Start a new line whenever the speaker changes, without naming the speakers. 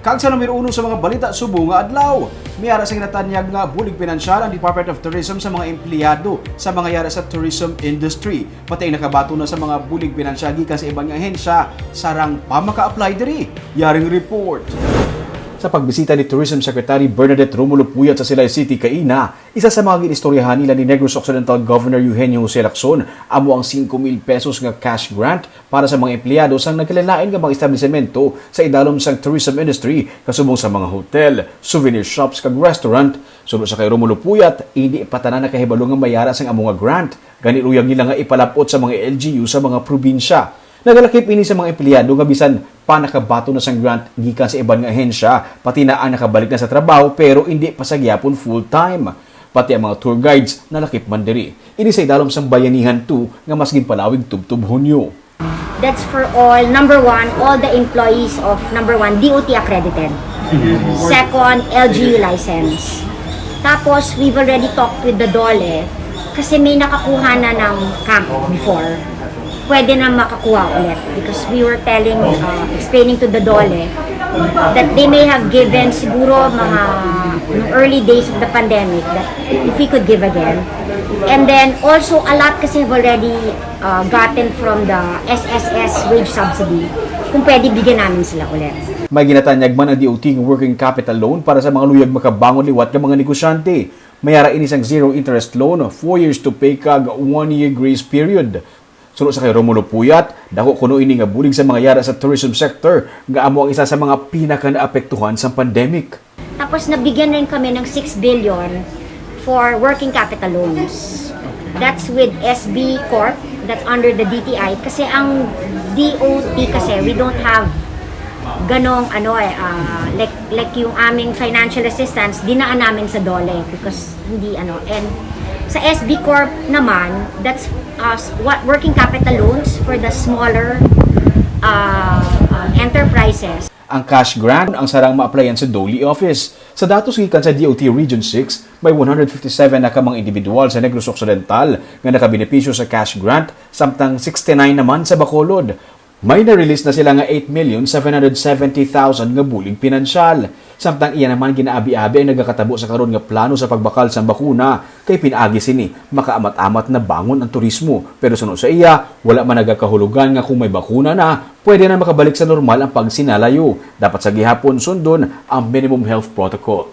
Kag sa numero 1 sa mga balita subo nga adlaw, miyara sa ginatanyag nga bulig pinansyal ang Department of Tourism sa mga empleyado sa mga yara sa tourism industry. Pati ay nakabato na sa mga bulig pinansyal gikan sa ibang ahensya sarang pamaka-apply diri. Yaring report. Sa pagbisita ni Tourism Secretary Bernadette Romulo Puyat sa Silay City, Kaina, isa sa mga ginistoryahan nila ni Negros Occidental Governor Eugenio Jose Lacson amo ang 5,000 pesos nga cash grant para sa mga empleyado sang nagkilalain nga mga establishmento sa idalom sang tourism industry kasubong sa mga hotel, souvenir shops kag restaurant. Sulod sa kay Romulo Puyat, hindi pa tanan nakahibalo nga mayara sang amo nga grant. Gani uyang nila nga ipalapot sa mga LGU sa mga probinsya. Nagalakip ini sa mga empleyado nga bisan pa nakabato na sang grant gikan sa ibang nga ahensya, pati na ang nakabalik na sa trabaho pero hindi pa sa gyapon full-time. Pati ang mga tour guides nalakip man diri. Ini sa idalom sang bayanihan 2 nga mas ginpalawig tubtub Hunyo.
That's for all, number 1, all the employees of number 1, DOT accredited. Second, LGU license. Tapos, we've already talked with the DOLE kasi may nakakuha na ng camp before. Pwede na makakuha ulit because we were explaining to the DOLE that they may have given siguro mga early days of the pandemic that if we could give again. And then also a lot kasi have already gotten from the SSS wage subsidy kung pwede bigyan namin sila ulit.
May ginatanyag man ang DOT ng working capital loan para sa mga luyag makabangon liwat ng mga negosyante. Mayara ini sang zero interest loan, 4 years to pay kag 1 year grace period. Sulod sa kay Romulo Puyat, dako kuno ini nga bulig sa mga yara sa tourism sector nga amo ang isa sa mga pinaka-naapektuhan sa pandemic.
Tapos nabigyan rin kami ng 6 billion for working capital loans. That's with SB Corp, that's under the DTI kasi ang DOT kasi we don't have ganong like yung aming financial assistance dinaan namin sa DOLE because hindi and sa SB Corp naman, that's what working capital loans for the smaller enterprises.
Ang cash grant ang sarang ma-applyan sa DOLE office. Sa datos gikan sa DOT Region 6, may 157 na ka mga individual sa Negros Occidental nga nakabenepisyo sa cash grant, samtang 69 naman sa Bacolod. May na-release na sila nga 8,770,000 nga bulig pinansyal. Samtang iyan naman ginaabi-abi ang nagakatabo sa karon nga plano sa pagbakal sa bakuna kay pinaagi sini makaamat-amat na bangon ang turismo. Pero sunod sa iya, wala man nagakahulugan nga kung may bakuna na, pwede na makabalik sa normal ang pagsinalayo. Dapat sa gihapon sundon ang minimum health protocol.